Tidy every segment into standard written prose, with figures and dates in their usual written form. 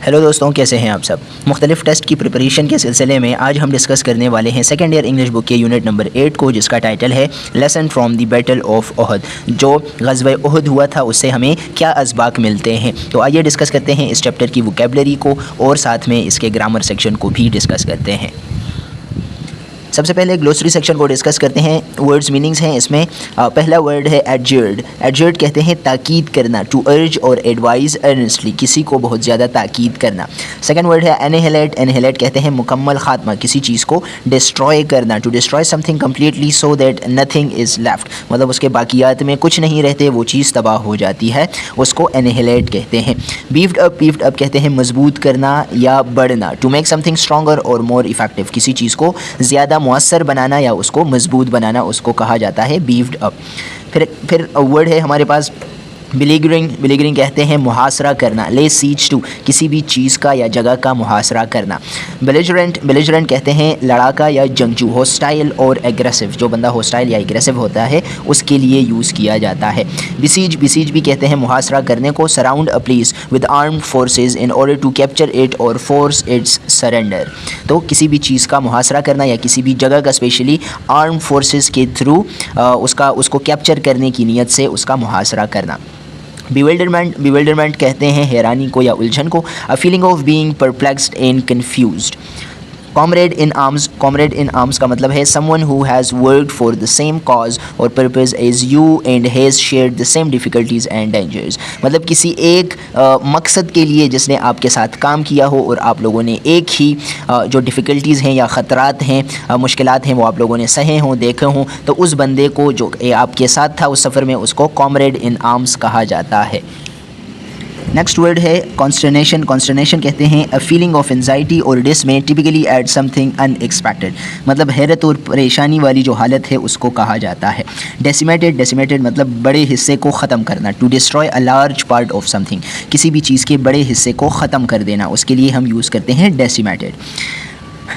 Hello दोस्तों, कैसे हैं आप सब। मुख्तलिफ टेस्ट की प्रिपरेशन के सिलसिले में आज हम डिस्कस करने वाले हैं सेकेंड ईयर इंग्लिश बुक के यूनिट नंबर 8 को, जिसका टाइटल है lesson from the battle of Uhud. जो ग़ज़वा ओहद हुआ था उससे हमें क्या असबाक मिलते हैं। तो आइए डिस्कस करते हैं इस चैप्टर की वोकैबुलरी को और साथ में इसके ग्रामर सेक्शन को भी डिस्कस करते हैं। सबसे पहले ग्लोसरी सेक्शन को डिस्कस करते हैं। वर्ड्स मीनिंग्स हैं इसमें। पहला वर्ड है एडजर्ड। एडजर्ड कहते हैं ताकीद करना, टू अर्ज और एडवाइज़ अर्नेस्टली, किसी को बहुत ज़्यादा ताकीद करना। सेकंड वर्ड है एनिहिलेट। एनिहिलेट कहते हैं मुकम्मल खात्मा, किसी चीज़ को डिस्ट्रॉय करना, to destroy something completely so that nothing is left, मतलब उसके बाकियात में कुछ नहीं रहते, वो चीज़ तबाह हो जाती है, उसको एनिहिलेट कहते हैं। Beefed up. बीफ्ड अप कहते हैं मजबूत करना या बढ़ना, टू मेक समथिंग स्ट्रॉन्गर और मोर इफेक्टिव, किसी चीज़ को ज़्यादा मुअस्सर बनाना या उसको मजबूत बनाना, उसको कहा जाता है बीफ्ड अप। फिर वर्ड है हमारे पास बिलीगरिंग। बिलीगरिंग कहते हैं मुहासरा करना, ले सीज टू, किसी भी चीज़ का या जगह का मुहासरा करना। बेलिजरेंट। बेलिजरेंट कहते हैं लड़ाका या जंगजू। होस्टाइल और एग्रेसिव, जो बंदा होस्टाइल या एग्रेसिव होता है उसके लिए यूज़ किया जाता है। बिसीज। बिसीज भी कहते हैं मुहासरा करने को। Surround a place with armed forces in order to capture it or force its surrender, तो किसी भी चीज़ का मुहासरा करना या किसी भी जगह का स्पेशली आर्म्ड फोर्सेस के थ्रू उसको कैप्चर करने की नीयत से उसका मुहासरा करना। बिविल्डरमेंट। बिविल्डरमेंट कहते हैं हैरानी को या उलझन को। A feeling of being perplexed and confused. Comrade in arms. Comrade in arms का मतलब है someone who has worked for the same cause और purpose as you and has shared the same difficulties and dangers, मतलब किसी एक मकसद के लिए जिसने आपके साथ काम किया हो और आप लोगों ने एक ही जो डिफ़िकल्टीज़ हैं या ख़तरात हैं, मुश्किलात हैं, वो आप लोगों ने सहे हों, देखे हों, तो उस बंदे को जो आपके साथ था उस सफ़र में, उसको कॉमरेड इन आर्म्स कहा जाता है। नेक्स्ट वर्ड है कॉन्स्टर्नेशन। कॉन्स्टर्नेशन कहते हैं अ feeling of anxiety or dismay typically at something unexpected, मतलब हैरत और परेशानी वाली जो हालत है उसको कहा जाता है। डेसिमेटेड। डेसिमेटेड मतलब बड़े हिस्से को ख़त्म करना, to destroy a large part of something, किसी भी चीज़ के बड़े हिस्से को ख़त्म कर देना, उसके लिए हम यूज़ करते हैं डेसिमेटेड।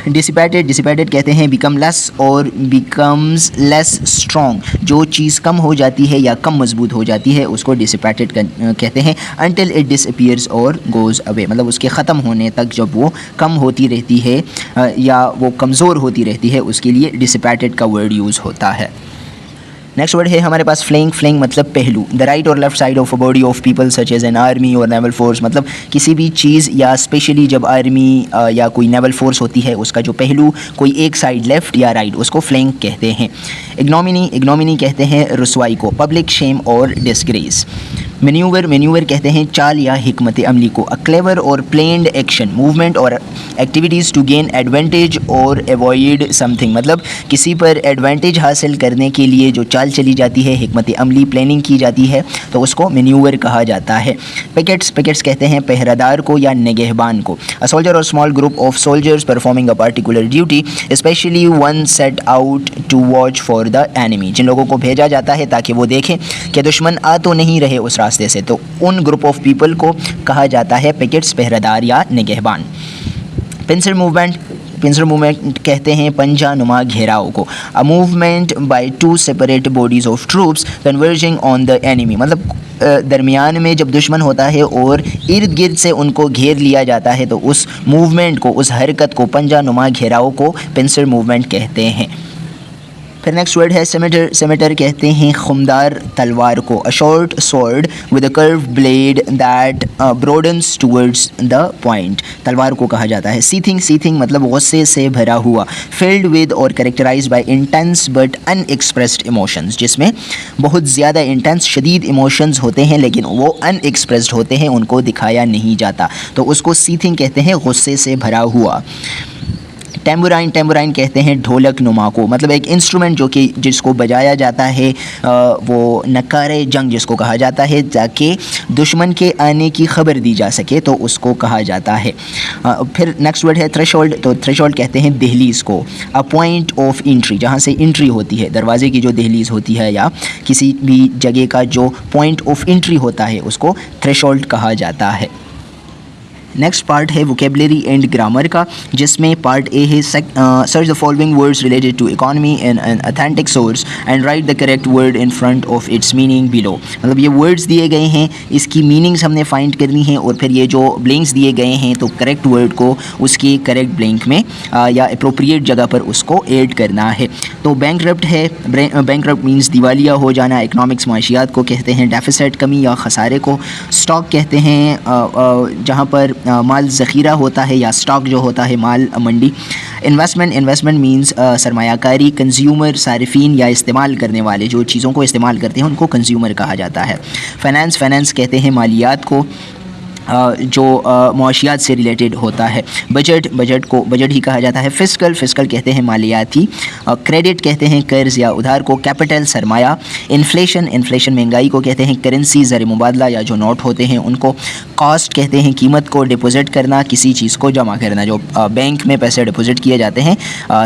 डिसिपेटेड। डिसिपेटेड कहते हैं बिकम लेस और बिकम्स लेस स्ट्रॉन्ग, जो चीज़ कम हो जाती है या कम मजबूत हो जाती है उसको डिसिपेटेड कहते हैं। अनटिल इट डिसअपीयर्स और गोज़ अवे, मतलब उसके ख़त्म होने तक जब वो कम होती रहती है या वो कमज़ोर होती रहती है, उसके लिए डिसिपेटेड का वर्ड यूज़ होता है। नेक्स्ट वर्ड है हमारे पास फ्लैंक। फ्लैंक मतलब पहलू। The right or left side of a body of people such as an army or naval force, मतलब किसी भी चीज़ या स्पेशली जब आर्मी या कोई नेवल फोर्स होती है उसका जो पहलू कोई एक साइड लेफ़्ट या राइट, उसको फ्लैंक कहते हैं। इग्नोमिनी। इग्नोमिनी कहते हैं रुसवाई को, पब्लिक शेम और डिस्ग्रेस। मैन्यूवर। मैन्यूवर कहते हैं चाल या हिकमत अमली को। अ क्लेवर और प्लेन्ड एक्शन, मूवमेंट और एक्टिविटीज़ टू गेन एडवांटेज और अवॉइड समथिंग, मतलब किसी पर एडवांटेज हासिल करने के लिए जो चाल चली जाती है, हिकमत अमली प्लानिंग की जाती है, तो उसको मैन्यूवर कहा जाता है। पैकेट्स। पैकेट्स कहते हैं पहरेदार को या निगहबान को। A soldier or small group of soldiers performing a particular duty especially one set out to watch for the enemy, जिन लोगों को भेजा जाता है ताकि वो देखें कि दुश्मन आ तो नहीं रहे उस रास्ते से, तो उन ग्रुप ऑफ पीपल को कहा जाता है पैकेट्स, पहरेदार या निगहबान। Pincer movement. पिंसर मूवमेंट कहते हैं पंजा नुमा घेराव को। A movement by two separate bodies of troops converging on the enemy, मतलब दरमियान में जब दुश्मन होता है और इर्द गिर्द से उनको घेर लिया जाता है, तो उस मूवमेंट को, उस हरकत को, पंजा नुमा घेराव को पिंसर मूवमेंट कहते हैं। फिर नेक्स्ट वर्ड है सेमेटर। सेमेटर कहते हैं खुमदार तलवार को। A short sword with a curve blade that broadens towards the point, तलवार को कहा जाता है। सीथिंग। सीथिंग मतलब गुस्से से भरा हुआ। Filled with or characterised by intense but unexpressed emotions, जिसमें बहुत ज़्यादा इंटेंस शदीद इमोशंस होते हैं लेकिन वो अनएक्सप्रेस्ड होते हैं, उनको दिखाया नहीं जाता, तो उसको सीथिंग कहते हैं, गुस्से से भरा हुआ। टेम्बुराइन। टेम्बुराइन कहते हैं ढोलक नुमा को, मतलब एक इंस्ट्रूमेंट जो कि जिसको बजाया जाता है, वो नकारे जंग जिसको कहा जाता है, ताकि दुश्मन के आने की खबर दी जा सके, तो उसको कहा जाता है। फिर नेक्स्ट वर्ड है थ्रेशोल्ड। तो थ्रेशोल्ड कहते हैं दहलीज़ को। अ पॉइंट ऑफ एंट्री, जहाँ से एंट्री होती है, दरवाजे की जो दहलीज़ होती है या किसी भी जगह का जो पॉइंट ऑफ एंट्री होता है, उसको थ्रेशोल्ड कहा जाता है। नेक्स्ट पार्ट है वोकेबलरी एंड ग्रामर का, जिसमें पार्ट ए है search the following words related to economy in an authentic source and write the correct word in front of its meaning below. मतलब ये वर्ड्स दिए गए हैं, इसकी मीनिंग्स हमने फाइंड करनी है और फिर ये जो ब्लैंक्स दिए गए हैं तो करेक्ट वर्ड को उसकी करेक्ट ब्लैंक में या अप्रोप्रिएट जगह पर उसको ऐड करना है। तो बैंकरप्ट है, बैंकरप्ट मीन्स दिवालिया हो जाना, इकनॉमिक्स माशियात को कहते हैं, डेफिसिट कमी या खसारे को, स्टॉक कहते हैं जहाँ पर माल ज़ख़ीरा होता है या स्टॉक जो होता है माल मंडी। इन्वेस्टमेंट मींस सरमायाकारी, कंज्यूमर सारिफीन या इस्तेमाल करने वाले जो चीज़ों को इस्तेमाल करते हैं उनको कंज्यूमर कहा जाता है। फाइनेंस कहते हैं मालियात को जो मुआशियात से रिलेटेड होता है। बजट को बजट ही कहा जाता है। फिस्कल कहते हैं मालियाती। क्रेडिट कहते हैं कर्ज़ या उधार को। कैपिटल सरमाया। इन्फ्लेशन महंगाई को कहते हैं। करेंसी ज़र मुबादला या जो नोट होते हैं उनको। कॉस्ट कहते हैं कीमत को। डिपॉजिट करना किसी चीज़ को जमा करना, जो बैंक में पैसे डिपॉजिट किए जाते हैं,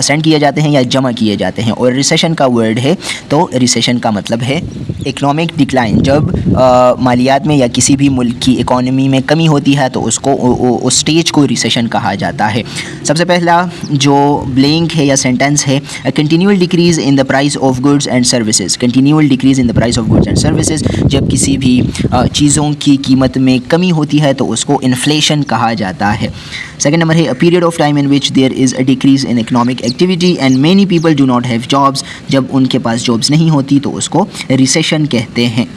सेंड किए जाते हैं या जमा किए जाते हैं। और रिसेशन का वर्ड है, तो रिसेशन का मतलब है इकनॉमिक डिक्लाइन। जब मालियात में या किसी भी मुल्क की इकॉनमी में कमी होती है तो उसको उस स्टेज को रिसेशन कहा जाता है। सबसे पहला जो ब्लैंक है या सेंटेंस है, continual decrease in the price of goods and services. Continual decrease in the price of goods and services, जब किसी भी चीज़ों की कीमत में कमी होती है तो उसको इन्फ्लेशन कहा जाता है। सेकेंड नंबर है a period of time in which there is a decrease in economic activity and many people do not have jobs. जब उनके पास जॉब्स नहीं होती तो उसको रिसेशन कहते हैं।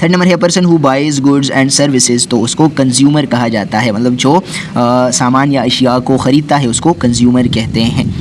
थर्ड नंबर है person who buys goods and services, तो उसको कंज्यूमर कहा जाता है। मतलब जो सामान या अशिया को ख़रीदता है उसको कंज्यूमर कहते हैं।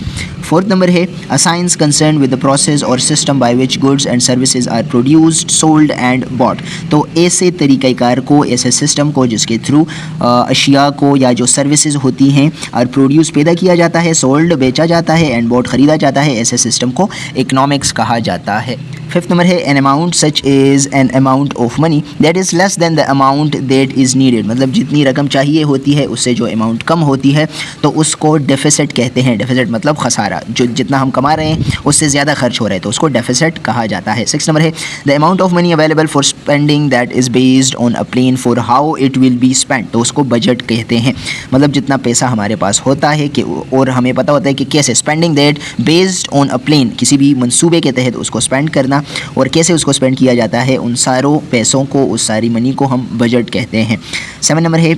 फोर्थ नंबर है a science concern with the process और system by which goods and services are produced, sold and bought. तो ऐसे तरीक़ाकार को, ऐसे सिस्टम को जिसके थ्रू अशिया को या जो सर्विसेज होती हैं और प्रोड्यूस पैदा किया जाता है, सोल्ड बेचा जाता है एंड बॉट ख़रीदा जाता है, ऐसे सिस्टम को इकनॉमिक्स कहा जाता है। फिफ्थ नंबर है an amount such is an amount of money that is less than the amount that is needed. मतलब जितनी रकम चाहिए होती है उससे जो अमाउंट कम होती है तो उसको डेफिसिट कहते हैं। डेफिसिट मतलब खसारा, जो जितना हम कमा रहे हैं उससे ज़्यादा खर्च हो रहा है तो उसको डेफिसिट कहा जाता है। सिक्स नंबर है the amount of money available for spending that is based on a plan for how it will be spend. तो उसको बजट कहते हैं। मतलब जितना पैसा हमारे पास होता है कि और हमें पता होता है कि कैसे, spending that based on a plan, किसी भी मंसूबे के तहत उसको स्पेंड करना और कैसे उसको स्पेंड किया जाता है, उन सारों पैसों को, उस सारी मनी को हम बजट कहते हैं। 7 नंबर है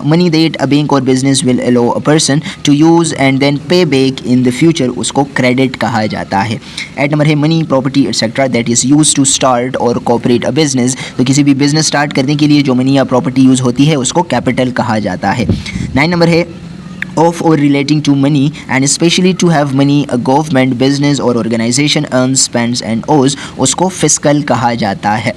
money that a bank or business will allow a person to use and then pay back in the future, उसको क्रेडिट कहा जाता है। 8 नंबर है money, property etcetera that is use to start or cooperate a business. तो किसी भी business start करने के लिए जो मनी या प्रॉपर्टी यूज़ होती है उसको कैपिटल कहा जाता है। 9 नंबर है of or relating to money and especially to have money a government, business or organization earns, spends and owes, उसको fiscal कहा जाता है।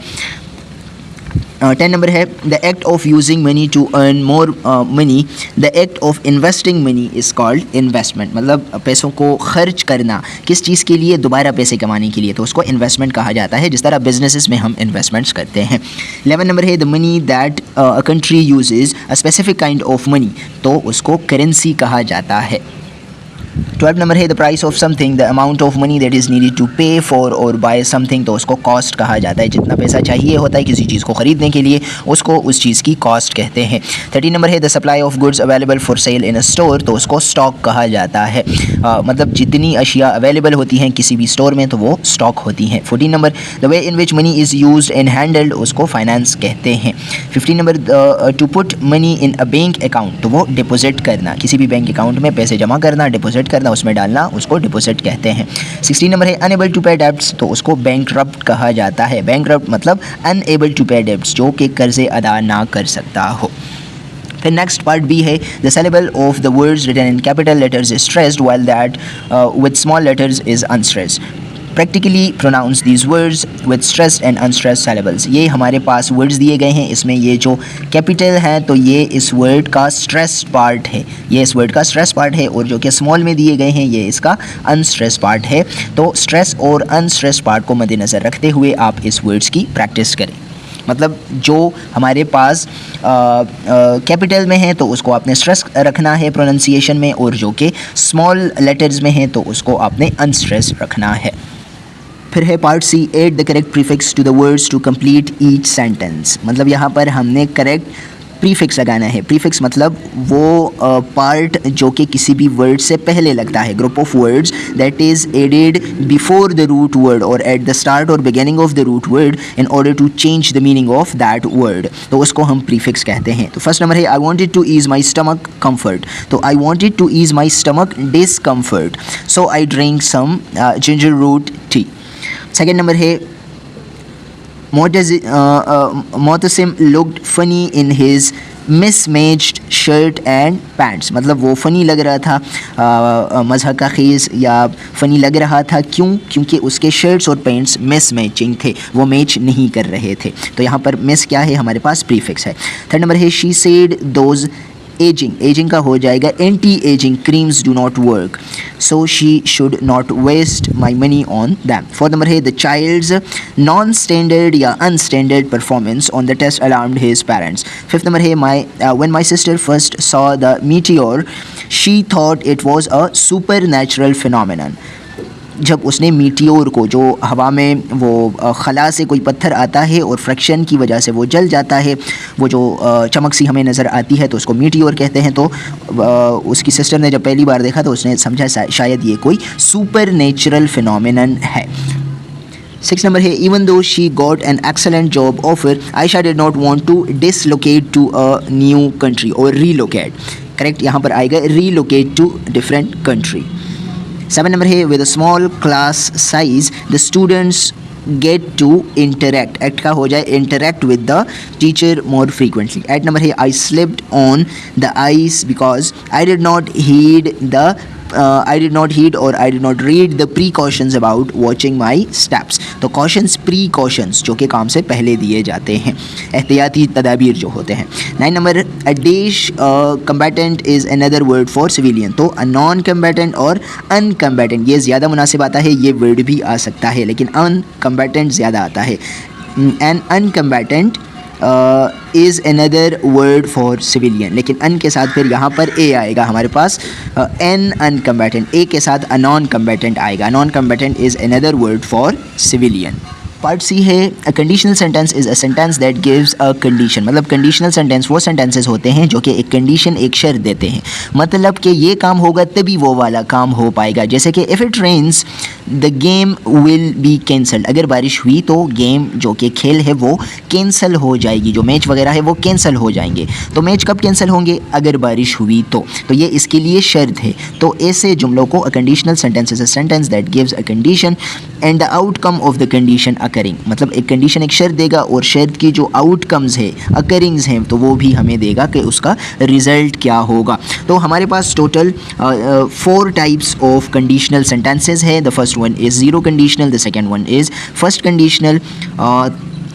10 नंबर है the act of using money to earn more money, the act of investing money is called investment. मतलब पैसों को खर्च करना किस चीज़ के लिए, दोबारा पैसे कमाने के लिए, तो उसको इन्वेस्टमेंट कहा जाता है, जिस तरह बिजनेसेस में हम इन्वेस्टमेंट्स करते हैं। 11 नंबर है the money that a country uses a specific kind of money, तो उसको करेंसी कहा जाता है। 12 नंबर है the price of something, the amount of money that is needed to pay for or buy something, तो उसको cost कहा जाता है। जितना पैसा चाहिए होता है किसी चीज़ को ख़रीदने के लिए उसको उस चीज़ की कॉस्ट कहते हैं। 13 नंबर है the supply of goods available for sale in a store, तो उसको स्टॉक कहा जाता है। मतलब जितनी अशिया अवेलेबल होती हैं किसी भी स्टोर में तो वो स्टॉक होती हैं। 14 number the way in which money is used and handled, उसको फाइनेंस कहते हैं। 15 number two put money in a bank account, तो वो डिपॉजिट करना, किसी भी बैंक अकाउंट में पैसे जमा करना, डिपॉजिट करना, उसमें डालना, उसको डिपॉजिट कहते हैं। 16 नंबर है अनएबल टू पे डेब्ट्स, तो उसको बैंकरप्ट कहा जाता है। बैंकरप्ट मतलब अनएबल टू पे डेब्ट्स, जो कि कर्जे अदा ना कर सकता हो। फिर नेक्स्ट पार्ट बी है the syllable of the words written in capital letters is stressed while that with small letters is unstressed. Practically pronounce these words with stressed and unstressed syllables. ये हमारे पास वर्ड्स दिए गए हैं, इसमें ये जो capital है तो ये इस वर्ड का स्ट्रेस पार्ट है, ये इस वर्ड का स्ट्रेस पार्ट है, और जो कि स्मॉल में दिए गए हैं ये इसका अनस्ट्रेस पार्ट है। तो स्ट्रेस और अनस्ट्रेस पार्ट को मद्देनज़र रखते हुए आप इस वर्ड्स की प्रैक्टिस करें। मतलब जो हमारे पास कैपिटल में है तो उसको आपने स्ट्रेस रखना है प्रोनंसिएशन में, और जो कि स्मॉल लेटर्स में है तो उसको आपने अनस्ट्रेस रखना है। फिर है part C, add the correct prefix to the words to complete each sentence. मतलब यहाँ पर हमने करेक्ट प्रीफिक्स लगाना है। प्रीफिक्स मतलब वो पार्ट जो कि किसी भी वर्ड से पहले लगता है, group of words that is added before the root word or at the start or beginning of the root word in order to change the meaning of that word, तो उसको हम प्रीफिक्स कहते हैं। तो फर्स्ट नंबर है I wanted to ease my stomach comfort, तो I wanted to ease my stomach discomfort, so I drink some ginger root tea. Second number है Motasim looked funny in his mismatched shirt and pants, मतलब वो funny लग रहा था, मज़हक का खेज़ या funny लग रहा था, क्योंकि उसके शर्ट्स और पैंट्स मिसमैचिंग थे, वो मैच नहीं कर रहे थे। तो यहाँ पर मिस क्या है, हमारे पास प्रीफिक्स है। थर्ड नंबर है शी सेड दोज एजिंग का हो जाएगा anti ageing creams do not work, so she should not waste my money on them. Fourth number है द चाइल्ड्स नॉन स्टैंडर्ड या unstandard performance on the test alarmed his parents. Fifth number है when my sister first saw the meteor she thought it was a super natural phenomenon, जब उसने meteor को, जो हवा में वो खला से कोई पत्थर आता है और फ्रैक्शन की वजह से वो जल जाता है, वो जो चमक सी हमें नज़र आती है, तो उसको मीटियोर कहते हैं। तो उसकी सिस्टर ने जब पहली बार देखा तो उसने समझा शायद ये कोई सुपर नेचुरल फिनोमिनन है। सिक्स नंबर है even though she got an excellent job offer Ayesha did not want to dislocate to a new country or relocate, correct यहाँ पर आएगा relocate to different country. 7 number है with a small class size the students get to interact, act का हो जाए interact with the teacher more frequently. 8 number है I slipped on the ice because I did not heed or I did not read the precautions about watching my steps, तो cautions precautions जो कि काम से पहले दिए जाते हैं, एहतियाती तदाबीर जो होते हैं। 9 नंबर अ देश combatant is another word for civilian, तो अ नॉन कम्बैटेंट और अनकम्बैटेंट ये ज़्यादा मुनासिब आता है, ये वर्ड भी आ सकता है लेकिन अनकम्बैटेंट ज़्यादा आता है। An uncombatant is another word for civilian, लेकिन अन के साथ फिर यहाँ पर ए आएगा हमारे पास, एन अनकम्बैटेंट, ए के साथ अ नॉन कम्बैटेंट आएगा, non combatant is another word for civilian. Part C है a conditional sentence is a sentence that gives a condition, मतलब कंडीशनल सेंटेंस वो सेंटेंसेस होते हैं जो कि एक कंडीशन, एक शर्त देते हैं, मतलब कि ये काम होगा तभी वो वाला काम हो पाएगा। जैसे कि if it rains the game will be cancelled, अगर बारिश हुई तो गेम जो कि खेल है वो कैंसिल हो जाएगी, जो मैच वगैरह है वो कैंसिल हो जाएंगे। तो मैच कब कैंसिल होंगे, अगर बारिश हुई तो ये इसके लिए शर्त है। तो ऐसे जुमलों को अ conditional sentence is a sentence that gives a condition and the outcome of the condition occurring, मतलब एक कंडीशन एक शर्त देगा और शर्त की जो आउटकम्स है, अकरिंग्स हैं, तो वो भी हमें देगा कि उसका रिजल्ट क्या होगा। तो हमारे पास total 4 types of conditional sentences है। The first one is zero conditional, the second one is first conditional,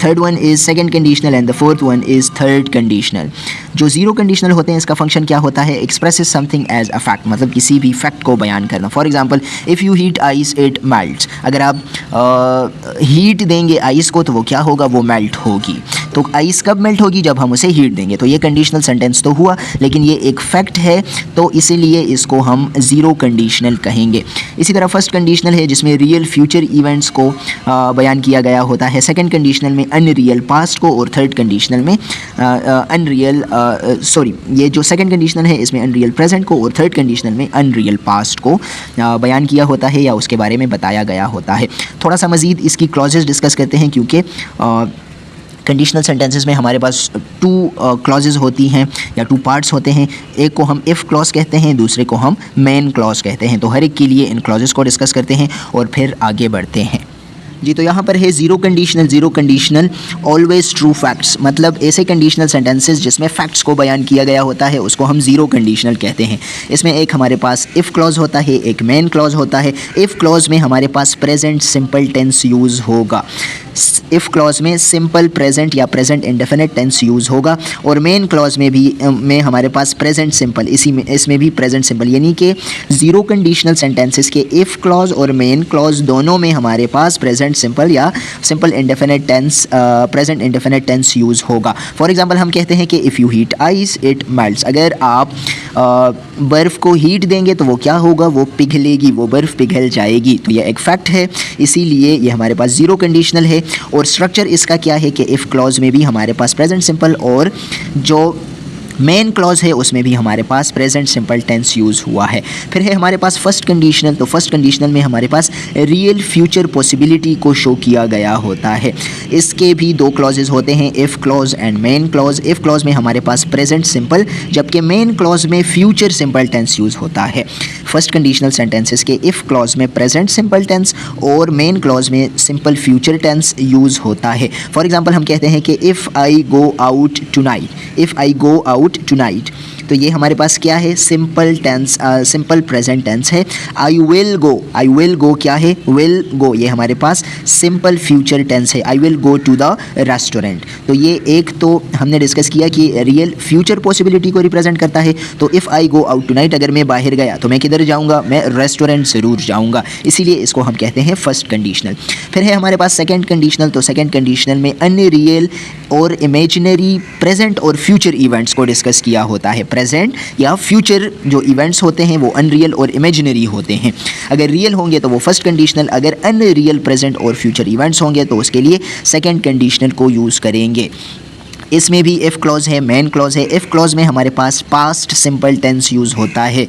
third one is second conditional and the fourth one is third conditional. जो ज़ीरो कंडीशनल होते हैं इसका function क्या होता है, expresses something as a fact, मतलब किसी भी फैक्ट को बयान करना। For example if you heat ice it melts, अगर आप हीट देंगे आइस को तो वो क्या होगा, वो मेल्ट होगी। तो आइस कब मेल्ट होगी, जब हम उसे हीट देंगे। तो ये कंडीशनल सेंटेंस तो हुआ, लेकिन ये एक फैक्ट है तो इसीलिए इसको हम ज़ीरो कंडीशनल कहेंगे। इसी तरह फर्स्ट कंडीशनल है जिसमें रियल फ्यूचर इवेंट्स को बयान किया गया होता है, सेकेंड कंडीशनल में अनरियल पास्ट को, और थर्ड कंडीशनल में अनरियल ये जो सेकंड कंडीशनल है इसमें अनरियल प्रेजेंट को और थर्ड कंडीशनल में अनरियल पास्ट को बयान किया होता है या उसके बारे में बताया गया होता है। थोड़ा सा मज़ीद इसकी क्लॉजेस डिस्कस करते हैं, क्योंकि कंडीशनल सेंटेंसेस में हमारे पास 2 क्लॉजेज़ होती हैं या 2 पार्ट्स होते हैं। एक को हम इफ़ क्लॉज कहते हैं, दूसरे को हम मेन क्लॉज कहते हैं। तो हर एक के लिए इन क्लॉजेस को डिस्कस करते हैं और फिर आगे बढ़ते हैं। जी, तो यहाँ पर है zero conditional always true facts, मतलब ऐसे कंडीशनल सेंटेंसेस जिसमें फैक्ट्स को बयान किया गया होता है उसको हम ज़ीरो कंडीशनल कहते हैं। इसमें एक हमारे पास इफ़ क्लॉज होता है, एक मेन क्लॉज होता है। इफ़ क्लॉज में हमारे पास प्रेजेंट सिंपल टेंस यूज़ होगा, इफ़ क्लॉज में सिंपल प्रेजेंट या प्रेजेंट इंडेफिनिट टेंस यूज़ होगा, और मेन क्लॉज में भी में हमारे पास प्रेजेंट सिंपल, इसमें भी प्रेजेंट सिंपल, यानी कि ज़ीरो कंडीशनल सेंटेंसेस के इफ़ क्लॉज और मेन क्लॉज दोनों में हमारे पास प्रेजेंट सिंपल या simple indefinite tense, present indefinite tense use होगा। फॉर एग्जांपल हम कहते हैं कि if you heat ice it melts, अगर आप बर्फ़ को हीट देंगे तो वो क्या होगा, वो पिघलेगी, वो बर्फ़ पिघल जाएगी। तो ये एक फैक्ट है, इसीलिए ये हमारे पास ज़ीरो कंडीशनल है। और स्ट्रक्चर इसका क्या है कि इफ़ क्लॉज में भी हमारे पास प्रेजेंट सिंपल और जो मेन क्लॉज है उसमें भी हमारे पास प्रेजेंट सिंपल टेंस यूज़ हुआ है। फिर है हमारे पास फर्स्ट कंडीशनल, तो फर्स्ट कंडीशनल में हमारे पास रियल फ्यूचर पॉसिबिलिटी को शो किया गया होता है। इसके भी दो क्लॉजेज होते हैं, if clause and main clause. If clause में हमारे पास प्रेजेंट सिंपल, जबकि मेन क्लॉज में फ्यूचर सिंपल टेंस यूज़ होता है। फर्स्ट कंडीशनल सेंटेंसेस के इफ़ क्लॉज में प्रेजेंट सिंपल टेंस और मेन क्लॉज में सिंपल फ्यूचर टेंस यूज़ होता है। फॉर एग्जांपल हम कहते हैं कि if I go out tonight, if I go out tonight, तो ये हमारे पास क्या है, simple tense, simple present tense है। I will go, I will गो क्या है, विल गो, ये हमारे पास सिंपल फ्यूचर टेंस है। I will go to the restaurant, तो ये एक तो हमने डिस्कस किया कि रियल फ्यूचर पॉसिबिलिटी को रिप्रेजेंट करता है। तो if I go out tonight, अगर मैं बाहर गया तो मैं किधर जाऊँगा, मैं रेस्टोरेंट ज़रूर जाऊँगा, इसीलिए इसको हम कहते हैं फर्स्ट कंडीशनल। फिर है हमारे पास सेकेंड कंडीशनल, तो सेकेंड कंडीशनल में अनरियल और इमेजिनरी प्रेजेंट और फ्यूचर इवेंट्स को डिस्कस किया होता है। प्रेजेंट या फ्यूचर जो इवेंट्स होते हैं वो अनरियल और इमेजिनरी होते हैं। अगर रियल होंगे तो वो फर्स्ट कंडीशनल, अगर अनरियल प्रेजेंट और फ्यूचर इवेंट्स होंगे तो उसके लिए सेकेंड कंडीशनल को यूज़ करेंगे। इसमें भी इफ़ क्लॉज है, मेन क्लॉज है। इफ़ क्लॉज में हमारे पास पास्ट सिंपल टेंस यूज़ होता है।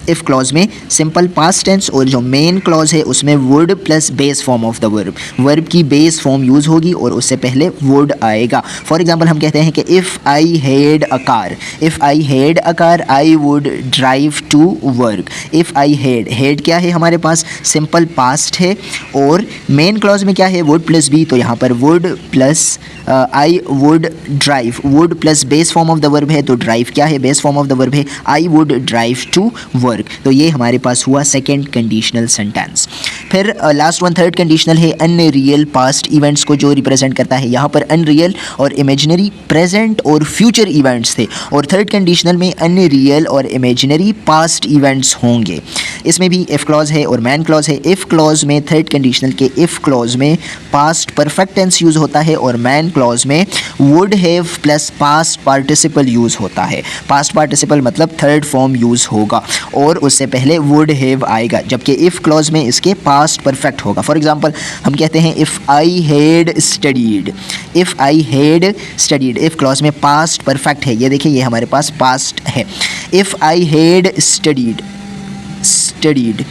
इफ़ क्लॉज में सिंपल पास्ट टेंस, और जो मेन क्लॉज है उसमें would plus base form of the verb, verb की बेस फॉर्म यूज़ होगी और उससे पहले वुड आएगा। फॉर एग्जांपल हम कहते हैं कि if I had a car, if I had a car I would drive to work. If I had, had क्या है हमारे पास, सिंपल पास्ट है, और मेन क्लॉज में क्या है, वुड प्लस बी, तो यहाँ पर would plus I would drive, would plus base form of the verb है, तो ड्राइव क्या है, base form of the verb है, I would drive to work. तो ये हमारे पास हुआ सेकेंड कंडीशनल सेंटेंस। फिर लास्ट वन थर्ड कंडीशनल है अनरियल पास्ट इवेंट्स को जो रिप्रेजेंट करता है। यहाँ पर अनरियल और इमेजिनरी प्रेजेंट और फ्यूचर इवेंट्स थे, और थर्ड कंडीशनल में अनरियल और इमेजिनरी पास्ट इवेंट्स होंगे। इसमें भी इफ़ क्लॉज है और मैन क्लॉज है। इफ़ क्लॉज में थर्ड कंडीशनल के इफ़ क्लॉज में पास्ट परफेक्ट टेंस यूज़ होता है, और मैन क्लॉज में would have plus past participle use होता है। पास्ट पार्टिसिपल मतलब थर्ड फॉर्म यूज़ होगा और उससे पहले वुड हैव आएगा, जबकि इफ़ क्लॉज में इसके पास्ट परफेक्ट होगा। फॉर एग्जांपल हम कहते हैं if I had studied, if I had studied, if clause में पास्ट परफेक्ट है, ये देखिए ये हमारे पास पास्ट है। If I had studied, studied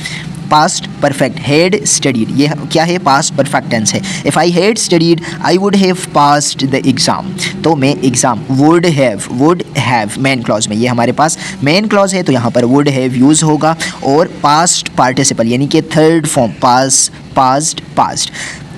past perfect, had studied ये क्या है, पास्ट परफेक्ट टेंस है। If I had studied I would have passed the exam, तो मैं exam would have main clause में, ये हमारे पास मेन क्लॉज है तो यहाँ पर वुड हैव यूज़ होगा, और पास्ट पार्टिसिपल यानी कि third form past.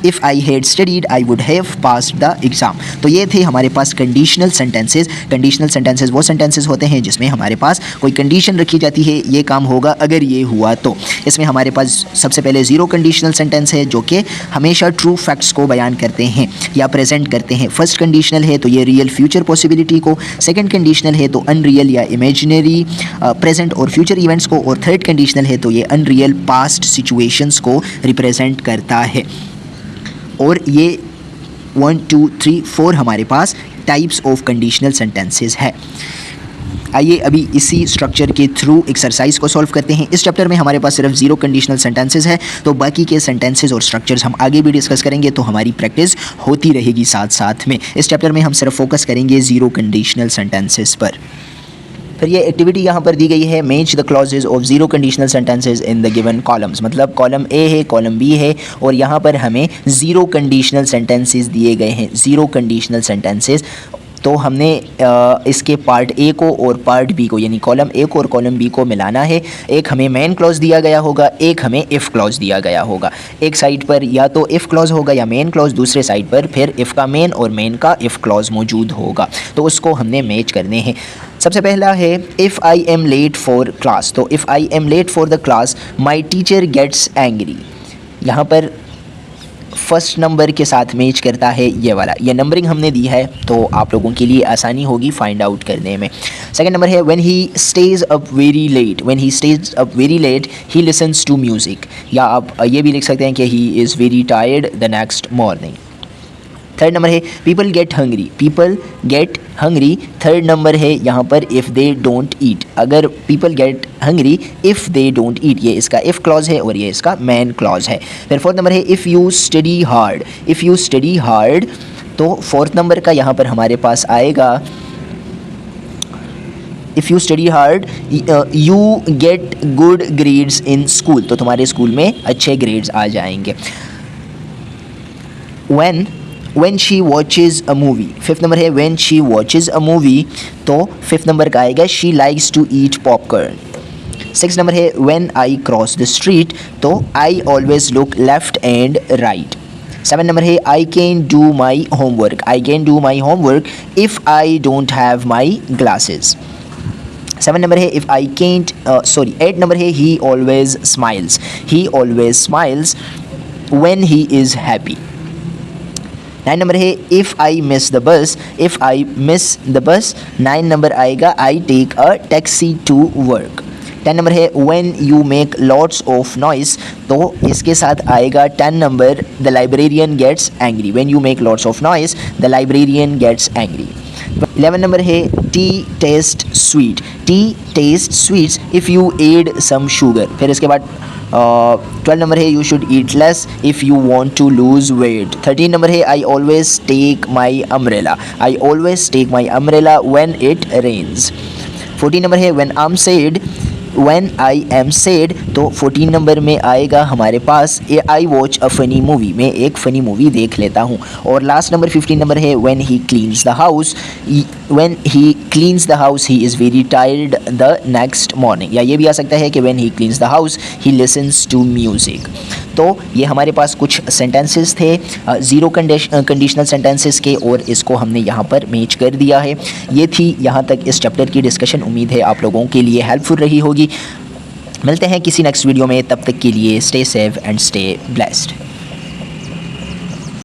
If I had studied I would have passed the exam. तो ये थे हमारे पास कंडीशनल सेंटेंसेस। कंडीशनल सेंटेंसेस वो सेंटेंसेस होते हैं जिसमें हमारे पास कोई कंडीशन रखी जाती है, ये काम होगा अगर ये हुआ तो। इसमें हमारे पास सबसे पहले ज़ीरो कंडीशनल सेंटेंस है जो कि हमेशा ट्रू फैक्ट्स को बयान करते हैं या प्रेजेंट करते हैं। फर्स्ट कंडीशनल है तो ये रियल फ्यूचर पॉसिबिलिटी को, सेकेंड कंडीशनल है तो अनरियल या इमेजिनरी प्रेजेंट और फ्यूचर इवेंट्स को, और थर्ड कंडीशनल है तो ये अनरियल पास्ट सिचुएशंस को रिप्रेजेंट करता है। और ये 1 2 3 4 हमारे पास टाइप्स ऑफ कंडीशनल सेंटेंसेस है। आइए अभी इसी स्ट्रक्चर के थ्रू एक्सरसाइज को सॉल्व करते हैं। इस चैप्टर में हमारे पास सिर्फ ज़ीरो कंडीशनल सेंटेंसेस है, तो बाकी के सेंटेंसेस और स्ट्रक्चर्स हम आगे भी डिस्कस करेंगे, तो हमारी प्रैक्टिस होती रहेगी साथ साथ में। इस चैप्टर में हम सिर्फ फोकस करेंगे ज़ीरो कंडीशनल सेंटेंसेस पर। फिर ये एक्टिविटी यहाँ पर दी गई है, match the clauses of zero conditional sentences in the given columns, मतलब कॉलम ए है, कॉलम बी है, और यहाँ पर हमें ज़ीरो कंडीशनल सेंटेंसेस दिए गए हैं, ज़ीरो कंडीशनल सेंटेंसेस। तो हमने इसके पार्ट ए को और पार्ट बी को, यानी कॉलम ए को और कॉलम बी को मिलाना है। एक हमें मेन क्लॉज दिया गया होगा, एक हमें इफ़ क्लॉज दिया गया होगा। एक साइड पर या तो इफ़ क्लॉज होगा या मेन क्लॉज, दूसरे साइड पर फिर इफ़ का मेन और मेन का इफ़ क्लॉज मौजूद होगा, तो उसको हमने मैच करने हैं। सबसे पहला है if I am late for class, तो if I am late for the class my teacher gets angry. यहाँ पर फर्स्ट नंबर के साथ मैच करता है ये वाला, ये नंबरिंग हमने दी है तो आप लोगों के लिए आसानी होगी फाइंड आउट करने में। सेकंड नंबर है when he stays up very late, when he stays up very late he listens to music, या आप ये भी लिख सकते हैं कि he is very tired the next morning. Third number है people get hungry, people get hungry. Third number है यहाँ पर इफ़ दे डोंट ईट, अगर people get hungry if they don't eat, ये इसका इफ़ क्लॉज है और ये इसका मैन क्लॉज है। फिर फोर्थ नंबर है if you study hard, if you study hard, तो फोर्थ नंबर का यहाँ पर हमारे पास आएगा if you study hard you get good grades in school, तो तुम्हारे स्कूल में अच्छे ग्रेड्स आ जाएंगे। when she watches a movie, fifth number है when she watches a movie, तो फिफ्थ नंबर का आएगा she likes to eat popcorn। Six number है when I cross the street, तो I always look left and right। Seven number है I can do my homework if I don't have my glasses। Seven number है if I can't eight number है he always smiles when he is happy। Nine number है if I miss the bus, nine number आएगा I take a taxi to work। 10 number है when you make lots of noise, तो इसके साथ आएगा 10 number the librarian gets angry, when you make lots of noise the librarian gets angry। 11 number है tea tastes sweet if you add some sugar, फिर इसके बाद 12 number है you should eat less if you want to lose weight। 13 number है I always take my umbrella when it rains। 14 number है when I am sad, तो 14 number में आएगा हमारे पास I watch a funny movie, मैं एक funny movie देख लेता हूँ। और लास्ट नंबर 15 नंबर है when he cleans the house he is very tired the next morning, या ये भी आ सकता है कि when he cleans the house he listens to music। तो ये हमारे पास कुछ सेंटेंसेस थे ज़ीरो कंडीशनल सेंटेंसेस के, और इसको हमने यहाँ पर मैच कर दिया है। ये थी यहाँ तक इस चैप्टर की डिस्कशन, उम्मीद है आप लोगों के लिए हेल्पफुल रही होगी। मिलते हैं किसी नेक्स्ट वीडियो में, तब तक के लिए stay safe and stay blessed.